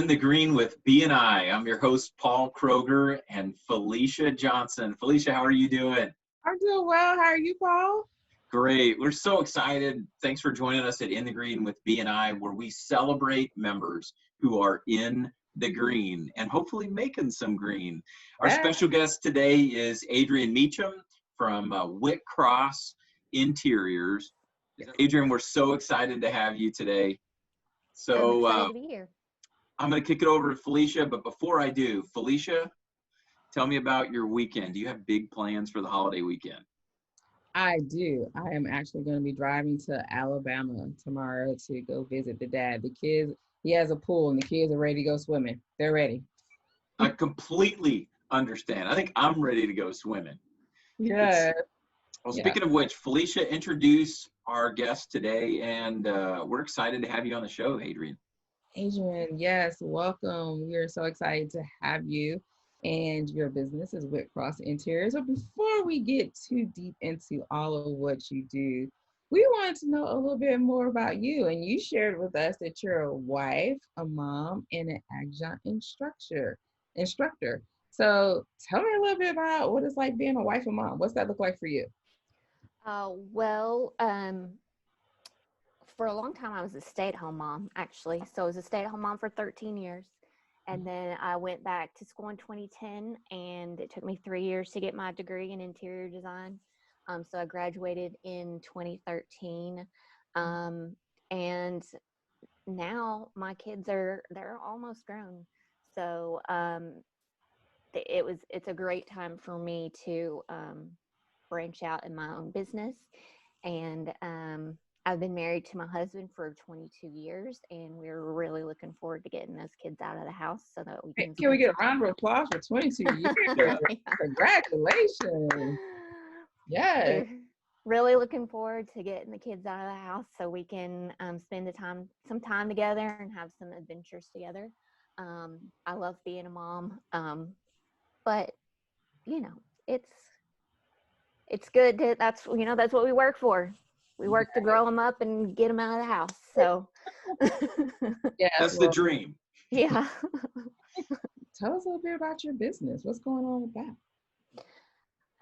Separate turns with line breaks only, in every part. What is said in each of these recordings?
the Green with BNI. I'm your host, Paul Kroger, and Felicia Johnson. Felicia, how are you doing?
I'm doing well. How are you, Paul?
Great. We're so excited. Thanks for joining us at In the Green with BNI, where we celebrate members who are in the green and hopefully making some green. Our special guest today is Adrienne Meachem from Whitcross Interiors. Adrienne, we're so excited to have you today. So
I'm excited to be here.
I'm going to kick it over to Felicia, but before I do, Felicia, tell me about your weekend. Do you have big plans for the holiday weekend?
I do. I am actually going to be driving to Alabama tomorrow to go visit the dad. The kids, he has a pool and the kids are ready to go swimming. They're ready.
I completely understand. I think I'm ready to go swimming.
Yeah.
Well, speaking of which, Felicia, introduce our guest today, and we're excited to have you on the show, Adrienne.
Adrienne, yes, welcome. We are so excited to have you, and your business is Whitcross Interiors. So before we get too deep into all of what you do, we wanted to know a little bit more about you. And you shared with us that you're a wife, a mom, and an adjunct instructor. So tell me a little bit about what it's like being a wife and mom. What's that look like for you?
For a long time, I was a stay-at-home mom, actually. So I was a stay-at-home mom for 13 years. And then I went back to school in 2010, and it took me 3 years to get my degree in interior design. So I graduated in 2013. And now my kids they're almost grown. So it's a great time for me to branch out in my own business. And I've been married to my husband for 22 years, and we're really looking forward to getting those kids out of the house so that we can.
Can we get a round of applause for 22 years?
Yeah.
Congratulations. Yeah.
We're really looking forward to getting the kids out of the house so we can spend some time together and have some adventures together. I love being a mom, but it's good that's what we work for. We work to grow them up and get them out of the house. So
That's the dream.
Yeah.
Tell us a little bit about your business. What's going on with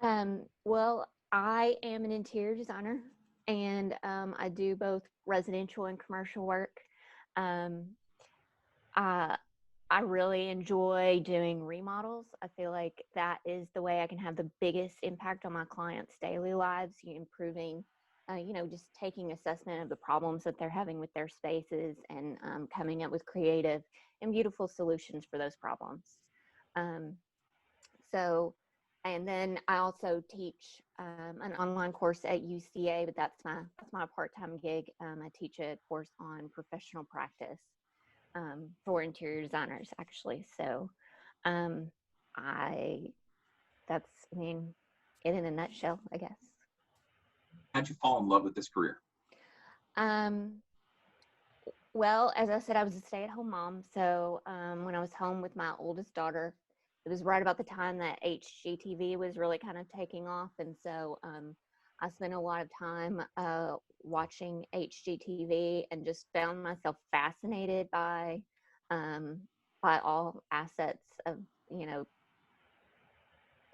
that? Well, I am an interior designer, and I do both residential and commercial work. I really enjoy doing remodels. I feel like that is the way I can have the biggest impact on my clients' daily lives, improving, just taking assessment of the problems that they're having with their spaces and coming up with creative and beautiful solutions for those problems. And then I also teach an online course at UCA, but that's my part-time gig. I teach a course on professional practice for interior designers, actually. So that's it in a nutshell, I guess.
How'd you fall in love with this career?
Well, as I said, I was a stay-at-home mom. So when I was home with my oldest daughter, it was right about the time that HGTV was really kind of taking off. And so I spent a lot of time watching HGTV and just found myself fascinated by all assets of,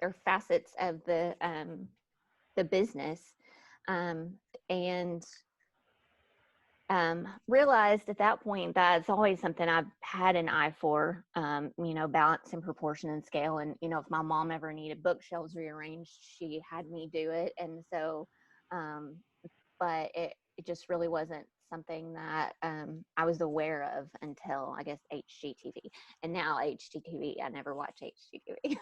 or facets of the business, and realized at that point that it's always something I've had an eye for, balance and proportion and scale. And, if my mom ever needed bookshelves rearranged, she had me do it. And so, but it just really wasn't something that I was aware of until, I guess, HGTV. And now HGTV, I never watch HGTV.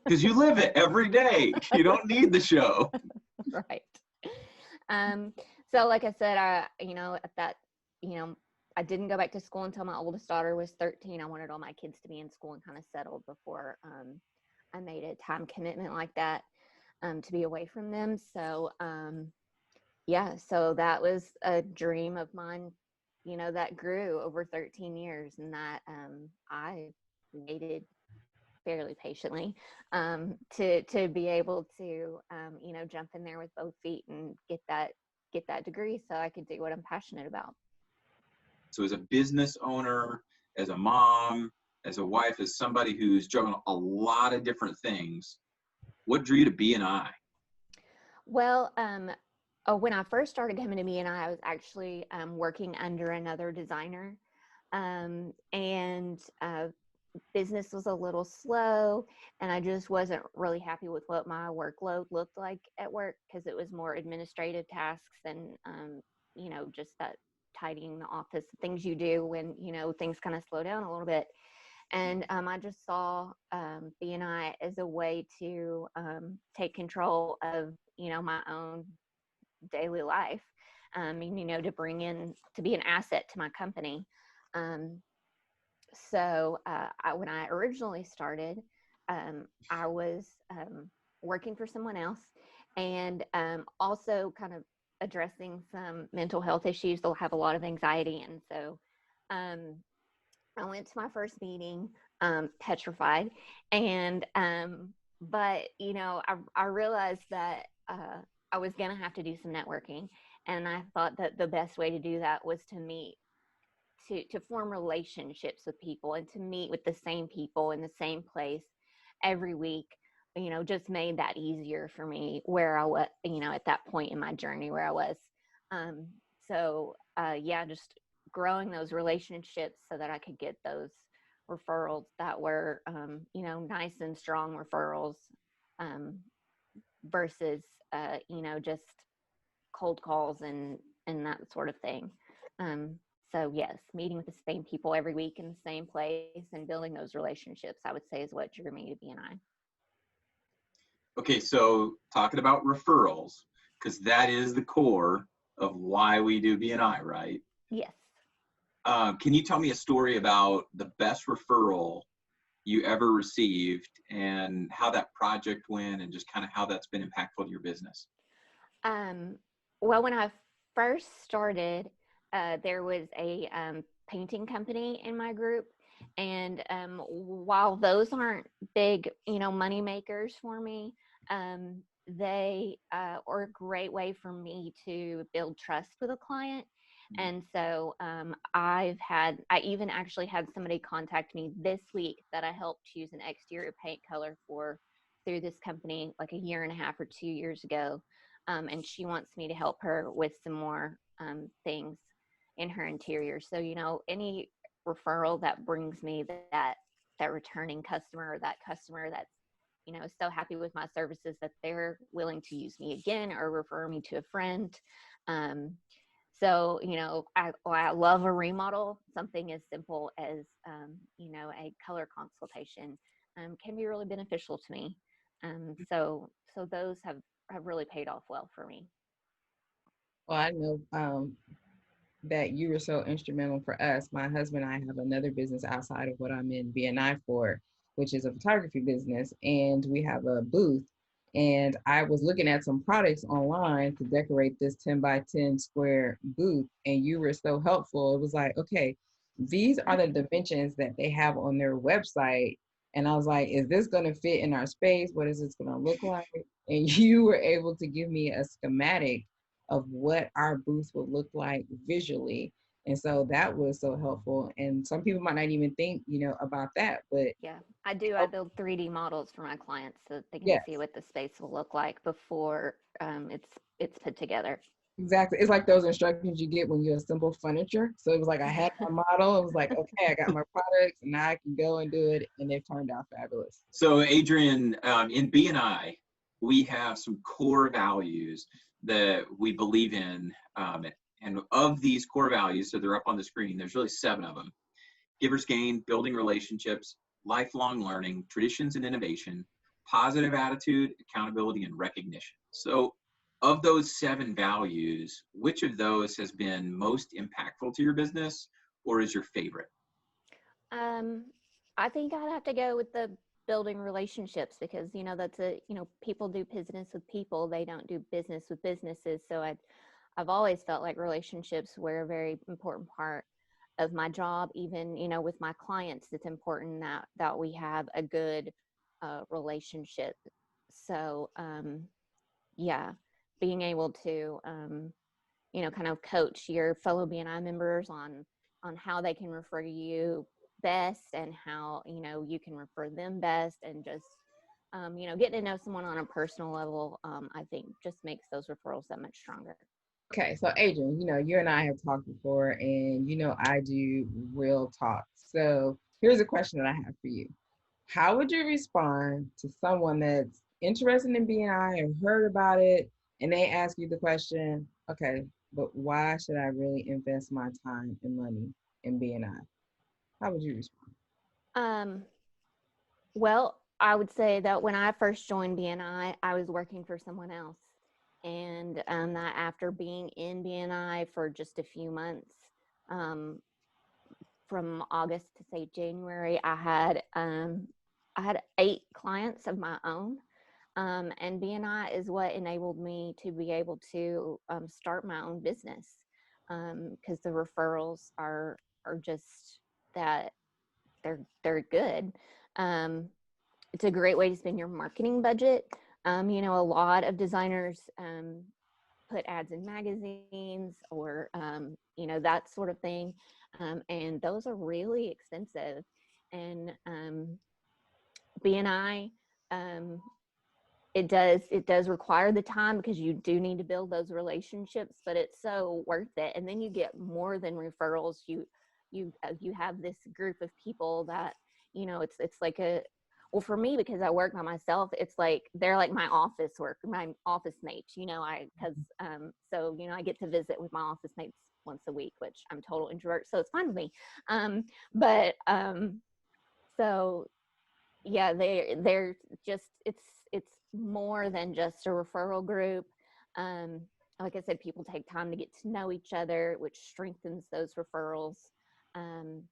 Because you live it every day. You don't need the show.
Right. So like I said, I didn't go back to school until my oldest daughter was 13. I wanted all my kids to be in school and kind of settled before I made a time commitment like that to be away from them. So so that was a dream of mine, that grew over 13 years, and that I waited fairly patiently to be able to jump in there with both feet and get that degree so I could do what I'm passionate about.
So as a business owner, as a mom, as a wife, as somebody who's juggling a lot of different things, what drew you to BNI?
Well, when I first started coming to BNI, I was actually working under another designer, and business was a little slow, and I just wasn't really happy with what my workload looked like at work, because it was more administrative tasks and just that tidying the office, things you do when things kind of slow down a little bit. And I just saw BNI as a way to take control of my own daily life, and to be an asset to my company. um, when I originally started, I was working for someone else, and also kind of addressing some mental health issues. They'll have a lot of anxiety. And so um, I went to my first meeting petrified. But I realized that I was going to have to do some networking. And I thought that the best way to do that was to meet, to form relationships with people, and to meet with the same people in the same place every week. Just made that easier for me where I was, at that point in my journey where I was. um, just growing those relationships so that I could get those referrals that were nice and strong referrals, um, versus just cold calls and that sort of thing. So yes, meeting with the same people every week in the same place and building those relationships, I would say, is what drew me to BNI.
Okay, so talking about referrals, because that is the core of why we do BNI, right?
Yes.
Can you tell me a story about the best referral you ever received and how that project went and just kind of how that's been impactful to your business?
Well, when I first started, there was a painting company in my group. And while those aren't big, money makers for me, they are a great way for me to build trust with a client. And so I even actually had somebody contact me this week that I helped choose an exterior paint color for through this company like a year and a half or 2 years ago. And she wants me to help her with some more things in her interior. So, any referral that brings me that returning customer, or that customer that's, so happy with my services that they're willing to use me again or refer me to a friend. I love a remodel. Something as simple as, a color consultation can be really beneficial to me. So those have really paid off well for me.
Well, I know that you were so instrumental for us. My husband and I have another business outside of what I'm in BNI for, which is a photography business, and we have a booth. And I was looking at some products online to decorate this 10 by 10 square booth, and you were so helpful. It was like, okay, these are the dimensions that they have on their website. And I was like, is this going to fit in our space? What is this going to look like? And you were able to give me a schematic of what our booth would look like visually. And so that was so helpful. And some people might not even think, about that, but
yeah, I do. I build 3D models for my clients so that they can
yes,
see what the space will look like before it's put together.
exactly. It's like those instructions you get when you assemble furniture. So it was like I had my model. It was like, okay, I got my products, and now I can go and do it, and they've turned out fabulous.
So Adrienne, in BNI, we have some core values that we believe in. And of these core values, so they're up on the screen, there's really 7 of them. Givers gain, building relationships, lifelong learning, traditions and innovation, positive attitude, accountability, and recognition. So of those 7 values, which of those has been most impactful to your business or is your favorite?
I think I'd have to go with the building relationships, because that's people do business with people, they don't do business with businesses. So I've always felt like relationships were a very important part of my job. Even with my clients, it's important that we have a good relationship. So yeah, being able to kind of coach your fellow BNI members on how they can refer to you best and how, you know, you can refer them best, and just, you know, getting to know someone on a personal level, I think just makes those referrals that much stronger.
Okay, so Adrienne, you know, you and I have talked before, and you know I do real talk. So here's a question that I have for you. How would you respond to someone that's interested in BNI or heard about it, and they ask you the question, okay, but why should I really invest my time and money in BNI? How would you respond?
Um, well, I would say that when I first joined BNI, I was working for someone else. And that after being in BNI for just a few months, um, from August to say January, I had 8 clients of my own. And BNI is what enabled me to be able to start my own business, because the referrals are just that they're good. Um, it's a great way to spend your marketing budget. You know, a lot of designers put ads in magazines or, you know, that sort of thing. And those are really expensive. And BNI, it does require the time, because you do need to build those relationships, but it's so worth it. And then you get more than referrals. You have this group of people that, you know, it's like well, for me, because I work by myself, it's like they're like my office mates, you know, so, you know, I get to visit with my office mates once a week, which I'm total introvert, so it's fine with me. But so yeah, they're just, it's more than just a referral group. Um, like I said, people take time to get to know each other, which strengthens those referrals. Um,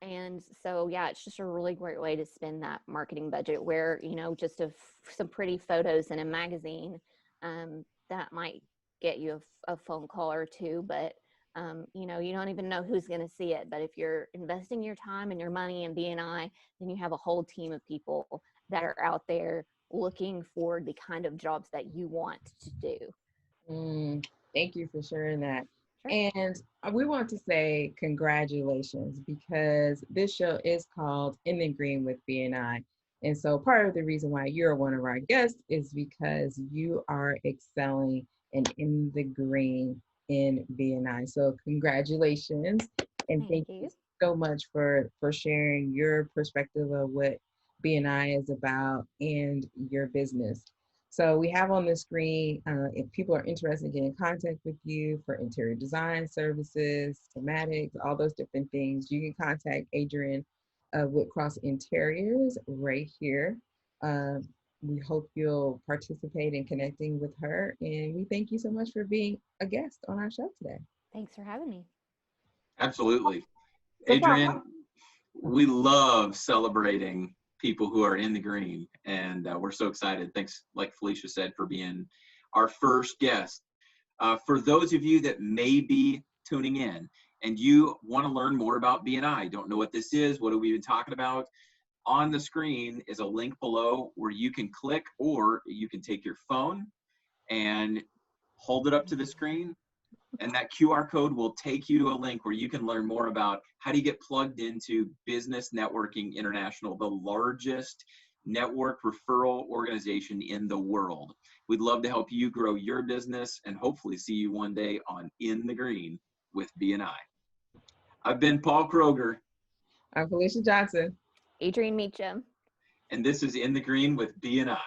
and so, yeah, it's just a really great way to spend that marketing budget, where, you know, just some pretty photos in a magazine, that might get you a phone call or two, but you know, you don't even know who's going to see it. But if you're investing your time and your money in BNI, then you have a whole team of people that are out there looking for the kind of jobs that you want to do.
Thank you for sharing that.
Sure.
And we want to say congratulations, because this show is called In the Green with BNI. And so part of the reason why you're one of our guests is because you are excelling and in the green in BNI. So congratulations, and
Thank
thank you
you.
so much for sharing your perspective of what BNI is about and your business. So we have on the screen, if people are interested in getting in contact with you for interior design services, thematics, all those different things, you can contact Adrienne Whitcross Interiors right here. We hope you'll participate in connecting with her. And we thank you so much for being a guest on our show today.
Thanks for having me.
Absolutely.
So,
Adrienne, we love celebrating people who are in the green, and we're so excited. Thanks, like Felicia said, for being our first guest. For those of you that may be tuning in and you want to learn more about BNI, don't know what this is, what have we been talking about, on the screen is a link below where you can click, or you can take your phone and hold it up to the screen, and that QR code will take you to a link where you can learn more about how do you get plugged into Business Networking International, the largest network referral organization in the world. We'd love to help you grow your business and hopefully see you one day on In the Green with BNI. I've been Paul Kroger.
I'm Felicia Johnson.
Adrienne Meachem.
And this is In the Green with BNI.